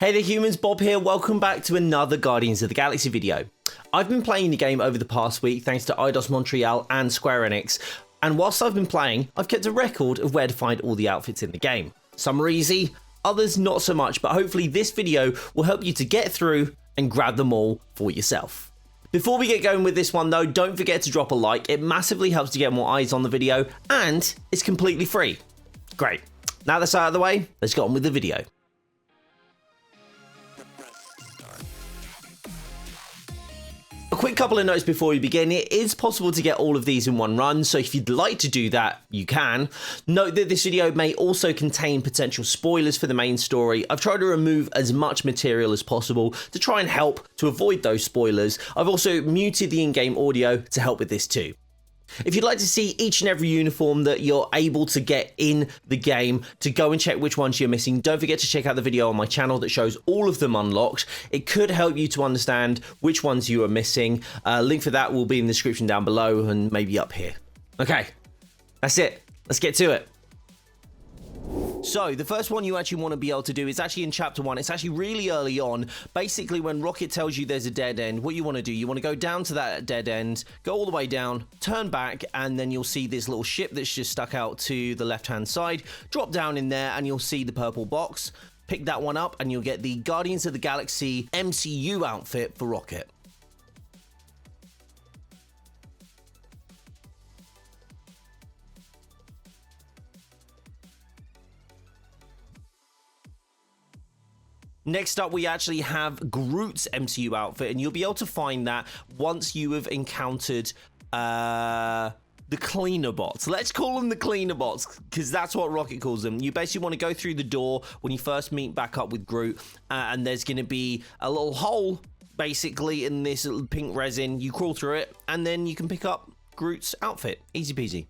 Hey there humans, Bob here, welcome back to another Guardians of the Galaxy video. I've been playing the game over the past week thanks to Eidos Montreal and Square Enix, and whilst I've been playing, I've kept a record of where to find all the outfits in the game. Some are easy, others not so much, but hopefully this video will help you to get through and grab them all for yourself. Before we get going with this one though, don't forget to drop a like, it massively helps to get more eyes on the video, and it's completely free. Great, now that's out of the way, let's get on with the video. A quick couple of notes before we begin. It is possible to get all of these in one run, so if you'd like to do that, you can. Note that this video may also contain potential spoilers for the main story. I've tried to remove as much material as possible to try and help to avoid those spoilers. I've also muted the in-game audio to help with this too. If you'd like to see each and every uniform that you're able to get in the game, to go and check which ones you're missing, don't forget to check out the video on my channel that shows all of them unlocked. It could help you to understand which ones you are missing. Link for that will be in the description down below and maybe up here. Okay, that's it. Let's get to it. So, the first one you actually want to be able to do is actually in Chapter 1. It's actually really early on. Basically, when Rocket tells you there's a dead end, what you want to do, you want to go down to that dead end, go all the way down, turn back, and then you'll see this little ship that's just stuck out to the left-hand side. Drop down in there, and you'll see the purple box. Pick that one up, and you'll get the Guardians of the Galaxy MCU outfit for Rocket. Next up, we actually have Groot's MCU outfit, and you'll be able to find that once you have encountered the cleaner bots. Let's call them the cleaner bots, because that's what Rocket calls them. You basically want to go through the door when you first meet back up with Groot, and there's going to be a little hole, basically, in this little pink resin. You crawl through it, and then you can pick up Groot's outfit. Easy peasy.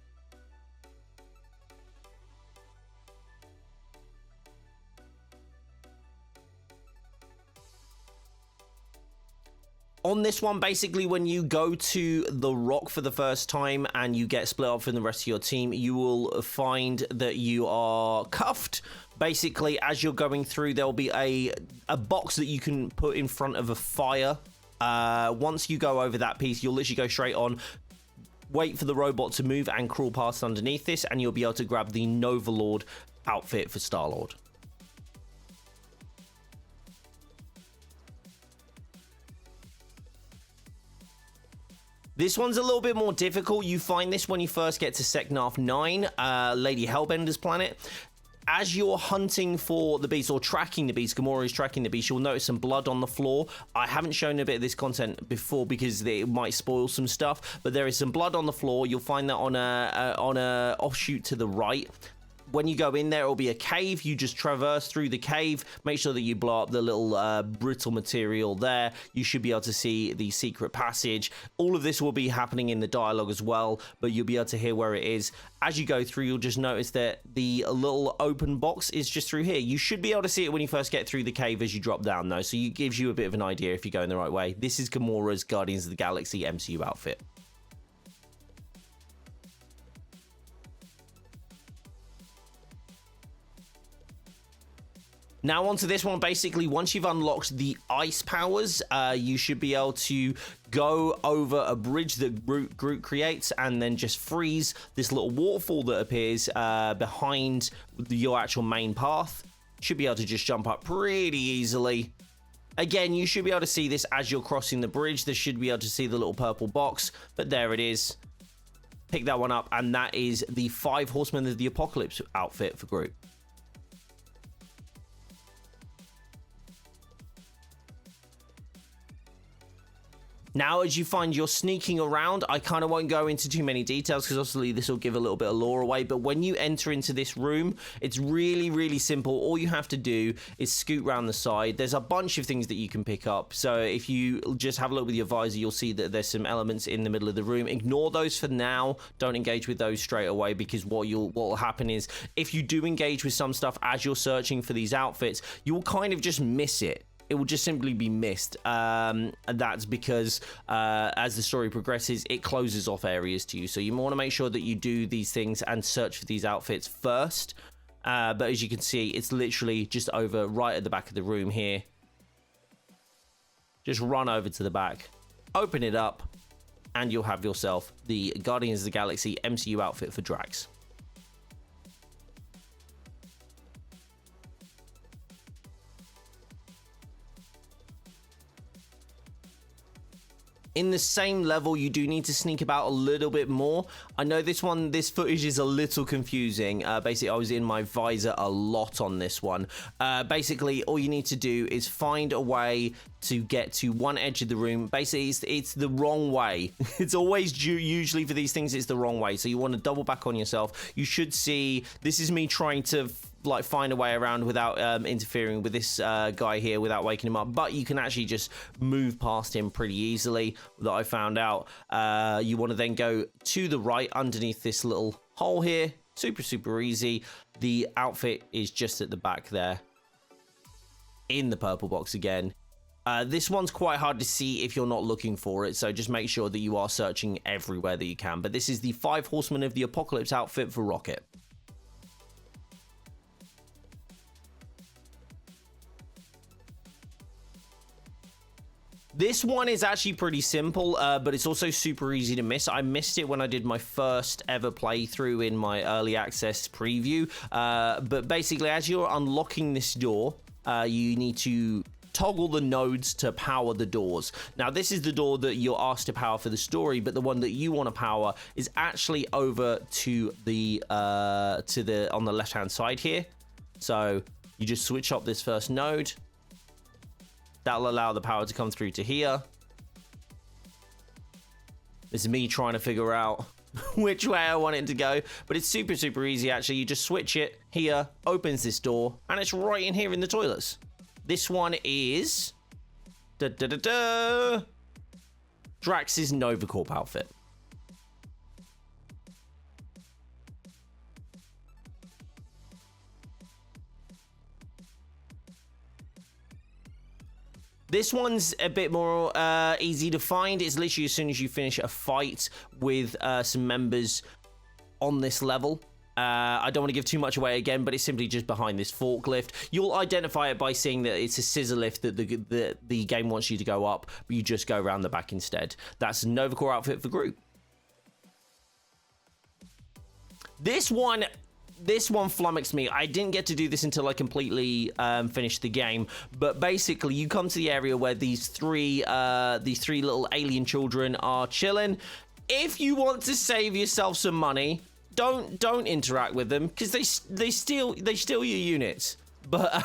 On this one, basically, when you go to the rock for the first time and you get split up from the rest of your team, you will find that you are cuffed. Basically, as you're going through, there'll be a box that you can put in front of a fire. Once you go over that piece, you'll literally go straight on, wait for the robot to move and crawl past underneath this, and you'll be able to grab the Novacore outfit for Star-Lord. This one's a little bit more difficult. You find this when you first get to Seknarf 9, Lady Hellbender's planet. As you're hunting for the beast, or tracking the beast, Gamora is tracking the beast, you'll notice some blood on the floor. I haven't shown a bit of this content before because it might spoil some stuff, but there is some blood on the floor. You'll find that on a offshoot to the right. When you go in there, it'll be a cave. You just traverse through the cave. Make sure that you blow up the little brittle material there. You should be able to see the secret passage. All of this will be happening in the dialogue as well, but you'll be able to hear where it is. As you go through, you'll just notice that the little open box is just through here. You should be able to see it when you first get through the cave as you drop down, though, so it gives you a bit of an idea if you're going the right way. This is Gamora's Guardians of the Galaxy MCU outfit. Now onto this one. Basically, once you've unlocked the ice powers, you should be able to go over a bridge that Groot creates and then just freeze this little waterfall that appears behind your actual main path. Should be able to just jump up pretty easily. Again, you should be able to see this as you're crossing the bridge. There should be able to see the little purple box, but there it is. Pick that one up, and that is the 5 Horsemen of the Apocalypse outfit for Groot. Now, as you find you're sneaking around, I kind of won't go into too many details because obviously this will give a little bit of lore away, but when you enter into this room, it's really, really simple. All you have to do is scoot around the side. There's a bunch of things that you can pick up, so if you just have a look with your visor, you'll see that there's some elements in the middle of the room. Ignore those for now. Don't engage with those straight away, because what will happen is if you do engage with some stuff as you're searching for these outfits, you will kind of just miss it. It will just simply be missed, and that's because as the story progresses, it closes off areas to you. So you want to make sure that you do these things and search for these outfits first. But as you can see, it's literally just over right at the back of the room here. Just run over to the back, open it up, and you'll have yourself the Guardians of the Galaxy MCU outfit for Drax. In the same level, you do need to sneak about a little bit more. I know this footage is a little confusing. Basically, I was in my visor a lot on this one. Basically, all you need to do is find a way to get to one edge of the room. Basically, it's the wrong way. It's always usually for these things, it's the wrong way. So you want to double back on yourself. You should see, this is me trying to like find a way around without interfering with this guy here, without waking him up, but you can actually just move past him pretty easily, that I found out. You want to then go to the right underneath this little hole here. Super easy. The outfit is just at the back there in the purple box again. This one's quite hard to see if you're not looking for it, so just make sure that you are searching everywhere that you can. But this is the 5 Horsemen of the Apocalypse outfit for Rocket. This one is actually pretty simple, but it's also super easy to miss. I missed it when I did my first ever playthrough in my early access preview. But basically, as you're unlocking this door, you need to toggle the nodes to power the doors. Now, this is the door that you're asked to power for the story, but the one that you want to power is actually over to the on the left-hand side here. So you just switch up this first node. That'll allow the power to come through to here. This is me trying to figure out which way I want it to go, but it's super easy actually. You just switch it here, opens this door, and it's right in here in the toilets. This one is Drax's Novacore outfit. This one's a bit more easy to find. It's literally as soon as you finish a fight with some members on this level. I don't want to give too much away again, but it's simply just behind this forklift. You'll identify it by seeing that it's a scissor lift that the game wants you to go up, but you just go around the back instead. That's a Novacore outfit for Groot. This one flummoxed me. I didn't get to do this until I completely finished the game, but basically you come to the area where these three little alien children are chilling. If you want to save yourself some money, don't interact with them, because they steal your units. But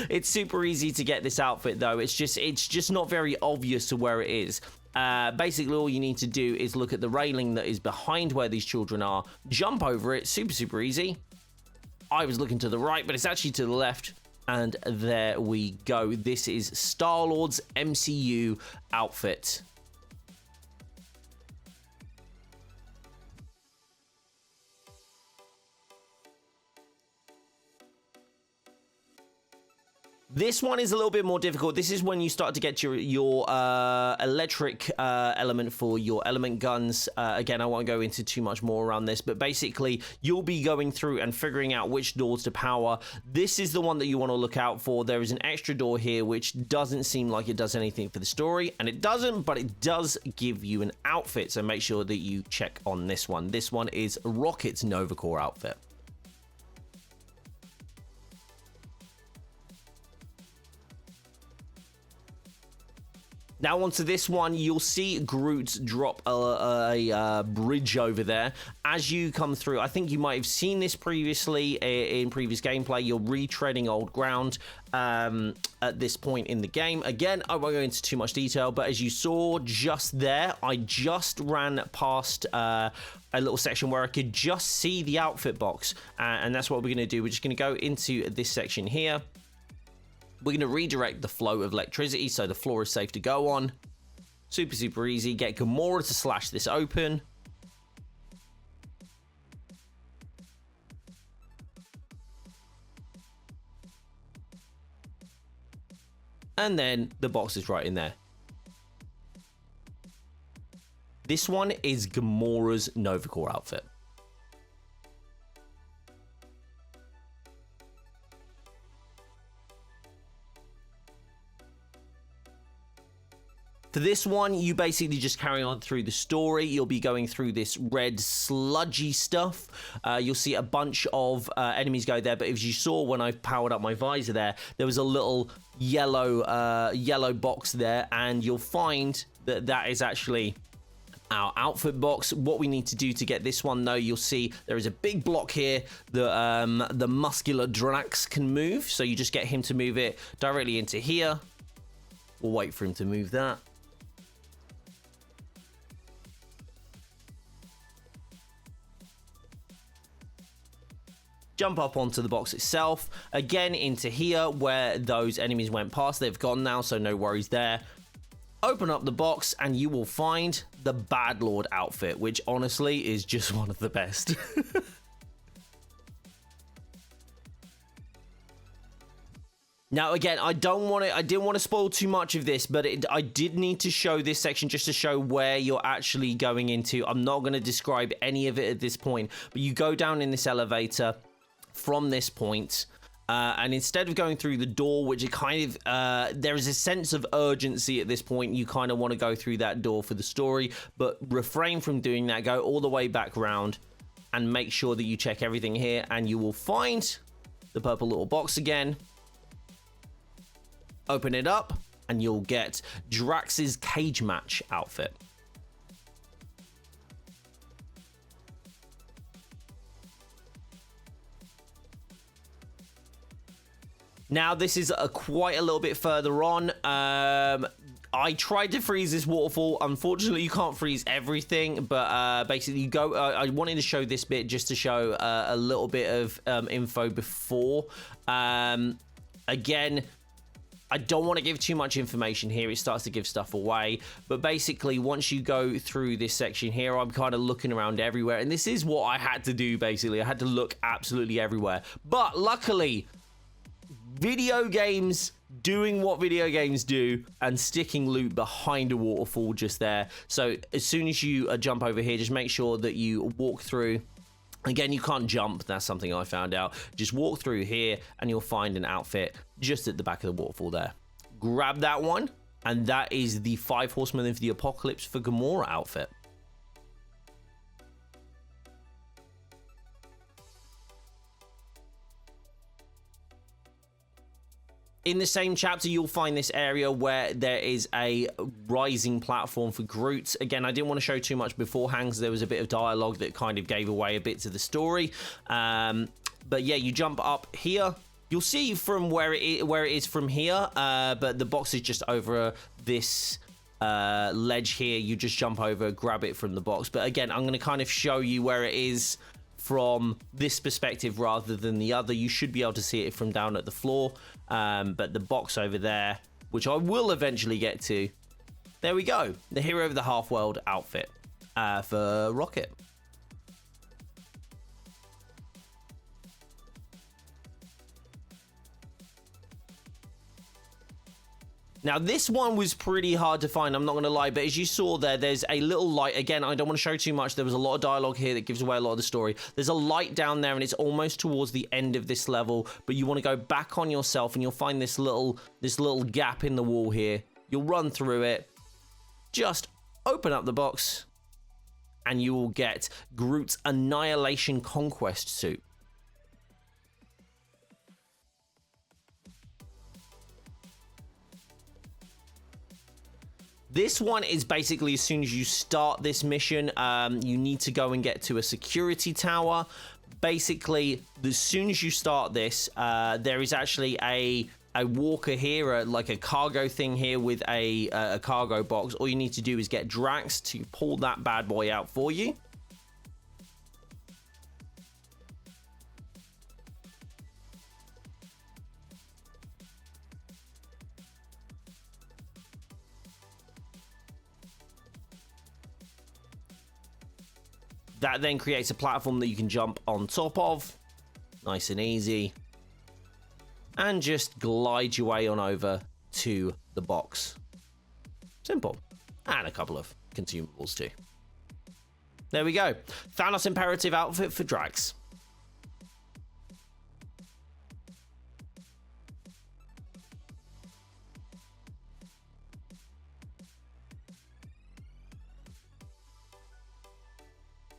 it's super easy to get this outfit though. It's just not very obvious to where it is. Basically, all you need to do is look at the railing that is behind where these children are, jump over it, super easy. I was looking to the right, but it's actually to the left, and there we go. This is Star-Lord's MCU outfit. This one is a little bit more difficult. This is when you start to get your electric element for your element guns. Again, I won't go into too much more around this, but basically you'll be going through and figuring out which doors to power. This is the one that you want to look out for. There is an extra door here which doesn't seem like it does anything for the story, and it doesn't, but it does give you an outfit, so make sure that you check on this one. This one is Rocket's Novacore outfit. Now onto this one, you'll see Groot drop a bridge over there. As you come through, I think you might have seen this previously in previous gameplay. You're retreading old ground at this point in the game. Again, I won't go into too much detail, but as you saw just there, I just ran past a little section where I could just see the outfit box, and that's what we're going to do. We're just going to go into this section here. We're going to redirect the flow of electricity so the floor is safe to go on. Super easy. Get Gamora to slash this open. And then the box is right in there. This one is Gamora's Novacore outfit. For this one, you basically just carry on through the story. You'll be going through this red sludgy stuff. You'll see a bunch of enemies go there, but as you saw when I powered up my visor there was a little yellow box there, and you'll find that that is actually our outfit box. What we need to do to get this one, though, you'll see there is a big block here that the muscular Drax can move, so you just get him to move it directly into here. We'll wait for him to move that. Jump up onto the box itself, again into here where those enemies went past. They've gone now, so no worries there. Open up the box and you will find the Bad Lord outfit, which honestly is just one of the best. Now, again, I didn't want to spoil too much of this, but I did need to show this section just to show where you're actually going into. I'm not going to describe any of it at this point, but you go down in this elevator from this point, and instead of going through the door, which it kind of, there is a sense of urgency at this point, you kind of want to go through that door for the story, but refrain from doing that. Go all the way back around and make sure that you check everything here, and you will find the purple little box again. Open it up, and you'll get Drax's cage match outfit. Now, this is quite a little bit further on. I tried to freeze this waterfall. Unfortunately, you can't freeze everything, but basically you go... I wanted to show this bit just to show a little bit of info before. Again, I don't want to give too much information here. It starts to give stuff away. But basically, once you go through this section here, I'm kind of looking around everywhere. And this is what I had to do, basically. I had to look absolutely everywhere. But luckily, video games doing what video games do and sticking loot behind a waterfall just there. So as soon as you jump over here, just make sure that you walk through. Again, you can't jump. That's something I found out. Just walk through here and you'll find an outfit just at the back of the waterfall there. Grab that one, and that is the 5 Horsemen of the Apocalypse for Gamora outfit. In the same chapter, you'll find this area where there is a rising platform for Groot. Again, I didn't want to show too much beforehand because there was a bit of dialogue that kind of gave away a bit to the story. But yeah, you jump up here. You'll see from where it is from here, but the box is just over this ledge here. You just jump over, grab it from the box. But again, I'm going to kind of show you where it is from this perspective rather than the other. You should be able to see it from down at the floor, but the box over there, which I will eventually get to, there we go, the Hero of the Half-World outfit for Rocket. Now, this one was pretty hard to find, I'm not going to lie, but as you saw there, there's a little light. Again, I don't want to show too much. There was a lot of dialogue here that gives away a lot of the story. There's a light down there, and it's almost towards the end of this level, but you want to go back on yourself, and you'll find this little gap in the wall here. You'll run through it. Just open up the box, and you will get Groot's Annihilation Conquest suit. This one is basically as soon as you start this mission, you need to go and get to a security tower. Basically, as soon as you start this, there is actually a walker here, like a cargo thing here with a cargo box. All you need to do is get Drax to pull that bad boy out for you. That then creates a platform that you can jump on top of, nice and easy, and just glide your way on over to the box. Simple. And a couple of consumables too. There we go. Thanos Imperative outfit for Drax.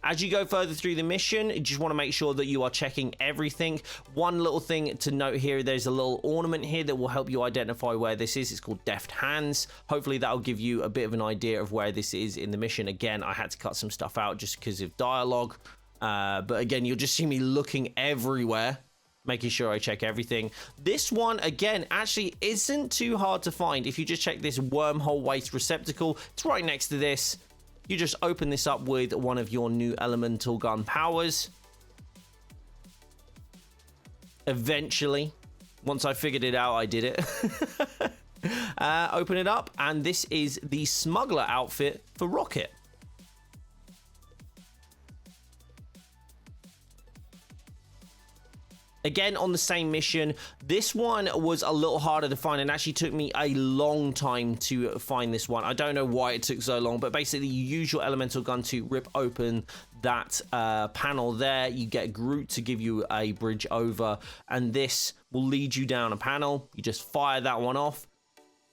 As you go further through the mission, you just want to make sure that you are checking everything. One little thing to note here, there's a little ornament here that will help you identify where this is. It's called Deft Hands. Hopefully that'll give you a bit of an idea of where this is in the mission. Again, I had to cut some stuff out just because of dialogue. But again, you'll just see me looking everywhere, making sure I check everything. This one, again, actually isn't too hard to find. If you just check this wormhole waste receptacle, it's right next to this. You just open this up with one of your new elemental gun powers. Eventually, once I figured it out, I did it. Open it up, and this is the smuggler outfit for Rocket. Again, on the same mission. This one was a little harder to find and actually took me a long time to find this one. I don't know why it took so long, but basically you use your elemental gun to rip open that panel there. You get Groot to give you a bridge over, and this will lead you down a panel. You just fire that one off,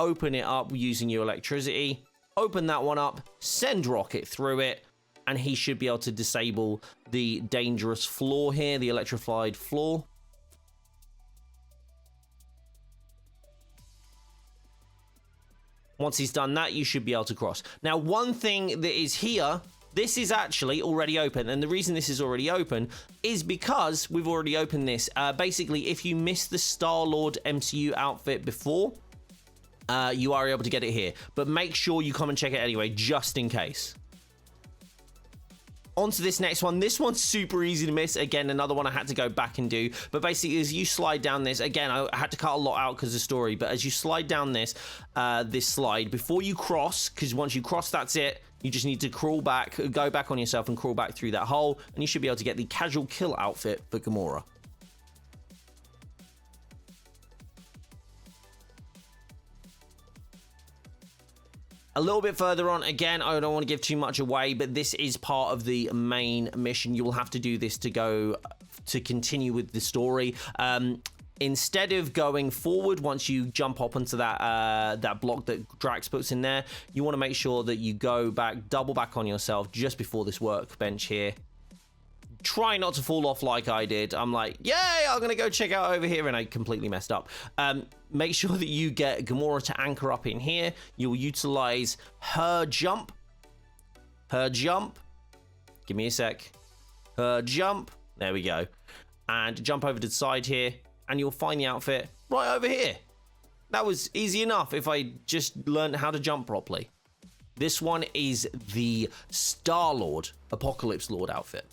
open it up using your electricity, open that one up, send Rocket through it, and he should be able to disable the dangerous floor here, the electrified floor. Once he's done that, you should be able to cross. Now, one thing that is here, this is actually already open. And the reason this is already open is because we've already opened this. Basically, if you missed the Star-Lord MCU outfit before, you are able to get it here. But make sure you come and check it anyway, just in case. On to this next one. This one's super easy to miss. Again, another one I had to go back and do. But basically, as you slide down this, again, I had to cut a lot out because of story. But as you slide down this, this slide, before you cross, because once you cross, that's it. You just need to crawl back, go back on yourself and crawl back through that hole. And you should be able to get the casual kill outfit for Gamora. A little bit further on, again, I don't want to give too much away, but this is part of the main mission. You will have to do this to go to continue with the story. Instead of going forward, once you jump up onto that that block that Drax puts in there, you want to make sure that you go back, double back on yourself just before this workbench here. Try not to fall off like I did. I'm like, yay, I'm gonna go check out over here, and I completely messed up. Make sure that you get Gamora to anchor up in here. You'll utilize her jump. Her jump. Give me a sec. Her jump. There we go. And jump over to the side here, and you'll find the outfit right over here. That was easy enough if I just learned how to jump properly. This one is the Star-Lord, Apocalypse Lord outfit.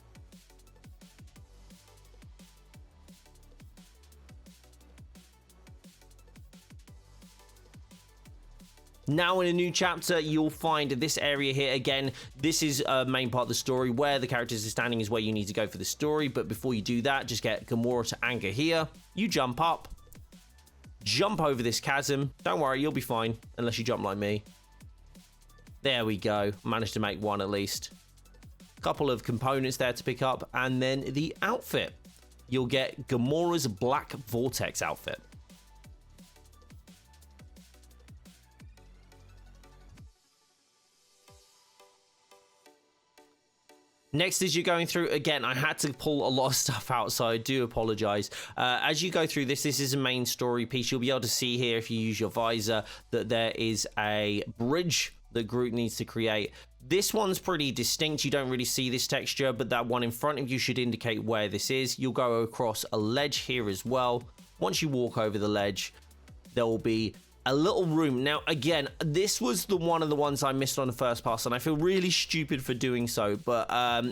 Now in a new chapter, you'll find this area here. Again, this is a main part of the story. Where the characters are standing is where you need to go for the story. But before you do that, just get Gamora to anchor here. You jump up. Jump over this chasm. Don't worry, you'll be fine. Unless you jump like me. There we go. Managed to make one at least. Couple of components there to pick up. And then the outfit. You'll get Gamora's Black Vortex outfit. Next, as you're going through, again, I had to pull a lot of stuff out, so I do apologize. As you go through this is a main story piece. You'll be able to see here, if you use your visor, that there is a bridge that Groot needs to create. This one's pretty distinct. You don't really see this texture, but that one in front of you should indicate where this is. You'll go across a ledge here as well. Once you walk over the ledge, there will be a little room. Now, again, this was one of the ones I missed on the first pass, and I feel really stupid for doing so, but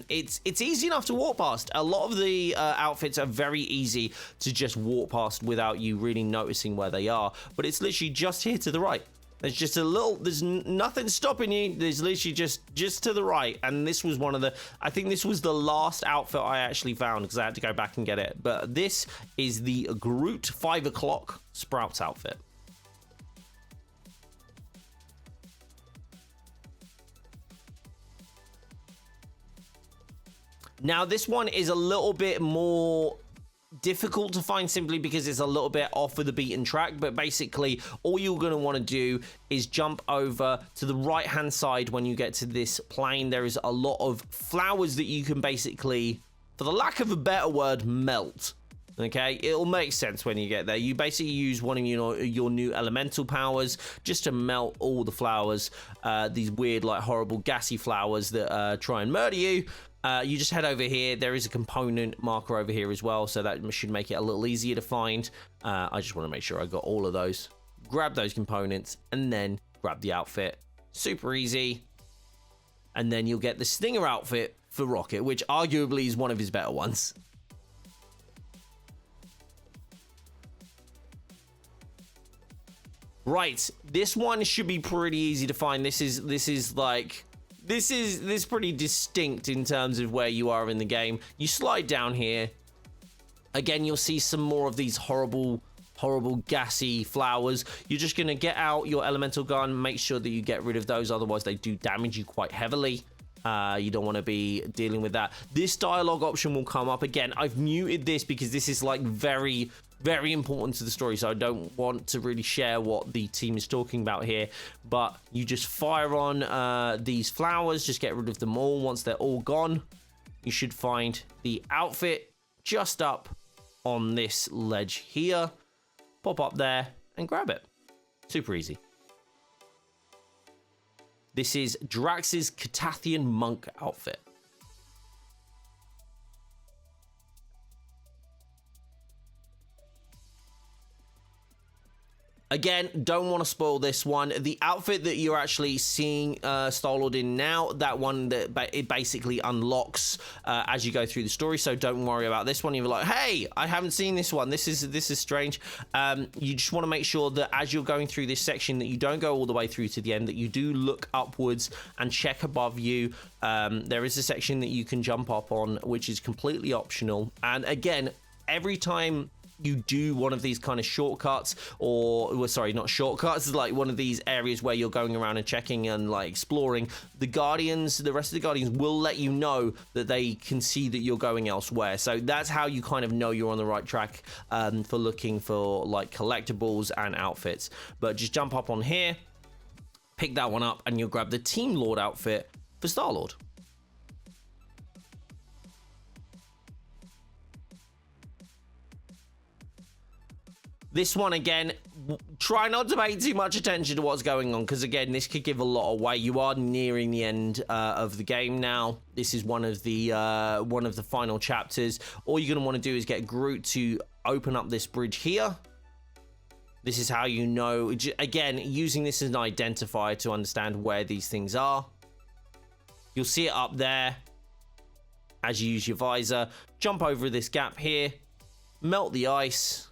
it's easy enough to walk past. A lot of the outfits are very easy to just walk past without you really noticing where they are, but it's literally just here to the right. There's just a little, there's nothing stopping you. There's literally just to the right. And this was one of the, I think this was the last outfit I actually found because I had to go back and get it. But this is the Groot 5 o'clock Sprouts outfit. Now, this one is a little bit more difficult to find simply because it's a little bit off of the beaten track, but basically all you're going to want to do is jump over to the right hand side. When you get to this plane, there is a lot of flowers that you can basically, for the lack of a better word, melt. Okay, it'll make sense when you get there. You basically use one of your new elemental powers just to melt all the flowers, these weird, like, horrible gassy flowers that try and murder you. You just head over here. There is a component marker over here as well, so that should make it a little easier to find. I just want to make sure I got all of those. Grab those components and then grab the outfit. Super easy. And then you'll get the Stinger outfit for Rocket, which arguably is one of his better ones. Right, this one should be pretty easy to find. This is pretty distinct in terms of where you are in the game. You slide down here. Again, you'll see some more of these horrible gassy flowers. You're just going to get out your elemental gun, make sure that you get rid of those, otherwise they do damage you quite heavily. You don't want to be dealing with that. This dialogue option will come up again. I've muted this because this is like very important to the story, so I don't want to really share what the team is talking about here. But you just fire on these flowers, just get rid of them all. Once they're all gone, you should find the outfit just up on this ledge here. Pop up there and grab it. Super easy. This is Drax's Katatheon monk outfit. Again, don't want to spoil this one. The outfit that you're actually seeing Star-Lord in now, that one that it basically unlocks as you go through the story. So don't worry about this one. You're like, hey, I haven't seen this one. This is strange. You just want to make sure that as you're going through this section, that you don't go all the way through to the end. That you do look upwards and check above you. There is a section that you can jump up on, which is completely optional. And again, every time you do one of these kind of shortcuts, or well, sorry, not shortcuts, like one of these areas where you're going around and checking and like exploring, the rest of the Guardians will let you know that they can see that you're going elsewhere. So that's how you kind of know you're on the right track for looking for like collectibles and outfits. But just jump up on here, pick that one up, and you'll grab the Team Lord outfit for Star-Lord. This one, again, try not to pay too much attention to what's going on, because, again, this could give a lot away. You are nearing the end of the game now. This is one of the final chapters. All you're going to want to do is get Groot to open up this bridge here. This is how you know, again, using this as an identifier to understand where these things are. You'll see it up there as you use your visor. Jump over this gap here. Melt the ice.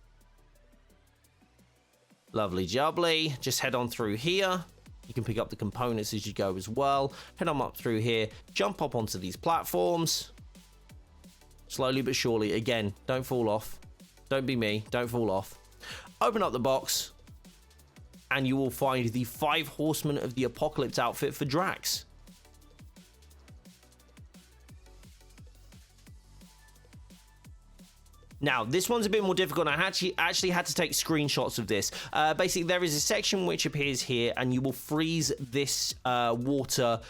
Lovely jubbly. Just head on through here. You can pick up the components as you go as well. Head on up through here. Jump up onto these platforms. Slowly but surely. Again, don't fall off. Don't be me. Don't fall off. Open up the box. And you will find the 5 Horsemen of the Apocalypse outfit for Drax. Now, this one's a bit more difficult. I actually had to take screenshots of this. Basically, there is a section which appears here, and you will freeze this water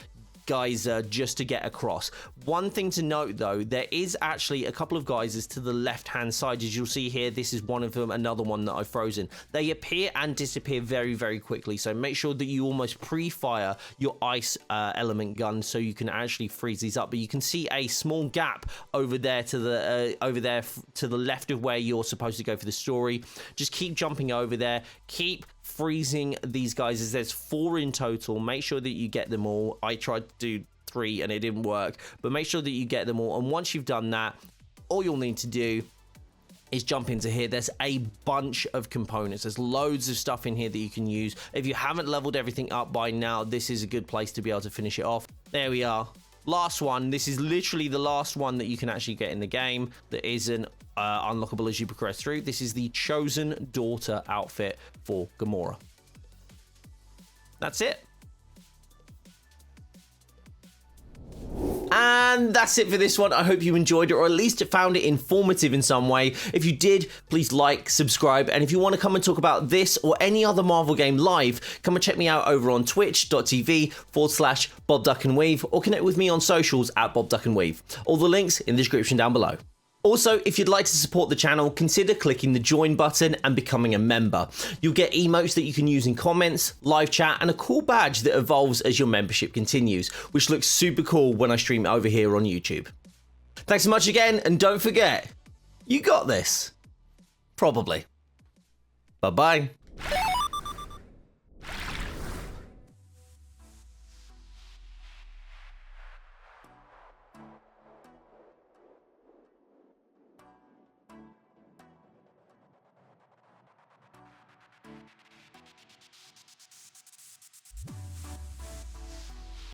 geyser just to get across. One thing to note, though, there is actually a couple of geysers to the left-hand side. As you'll see here, this is one of them, another one that I've frozen. They appear and disappear very, very quickly, so make sure that you almost pre-fire your ice element gun so you can actually freeze these up. But you can see a small gap over there to the left of where you're supposed to go for the story. Just keep jumping over there. Keep freezing these guys, as there's 4 in total. Make sure that you get them all. I tried to do 3 and it didn't work, but make sure that you get them all. And once you've done that, all you'll need to do is jump into here. There's a bunch of components. There's loads of stuff in here that you can use. If you haven't leveled everything up by now, this is a good place to be able to finish it off. There we are. Last one. This is literally the last one that you can actually get in the game that isn't unlockable as you progress through. This is the Chosen Daughter outfit for Gamora. That's it. And that's it for this one. I hope you enjoyed it, or at least found it informative in some way. If you did, please like, subscribe, and if you want to come and talk about this or any other Marvel game live, come and check me out over on twitch.tv/BobDuckNWeave, or connect with me on socials at BobDuckNWeave. All the links in the description down below. Also, if you'd like to support the channel, consider clicking the join button and becoming a member. You'll get emotes that you can use in comments, live chat, and a cool badge that evolves as your membership continues, which looks super cool when I stream it over here on YouTube. Thanks so much again, and don't forget, you got this. Probably. Bye-bye.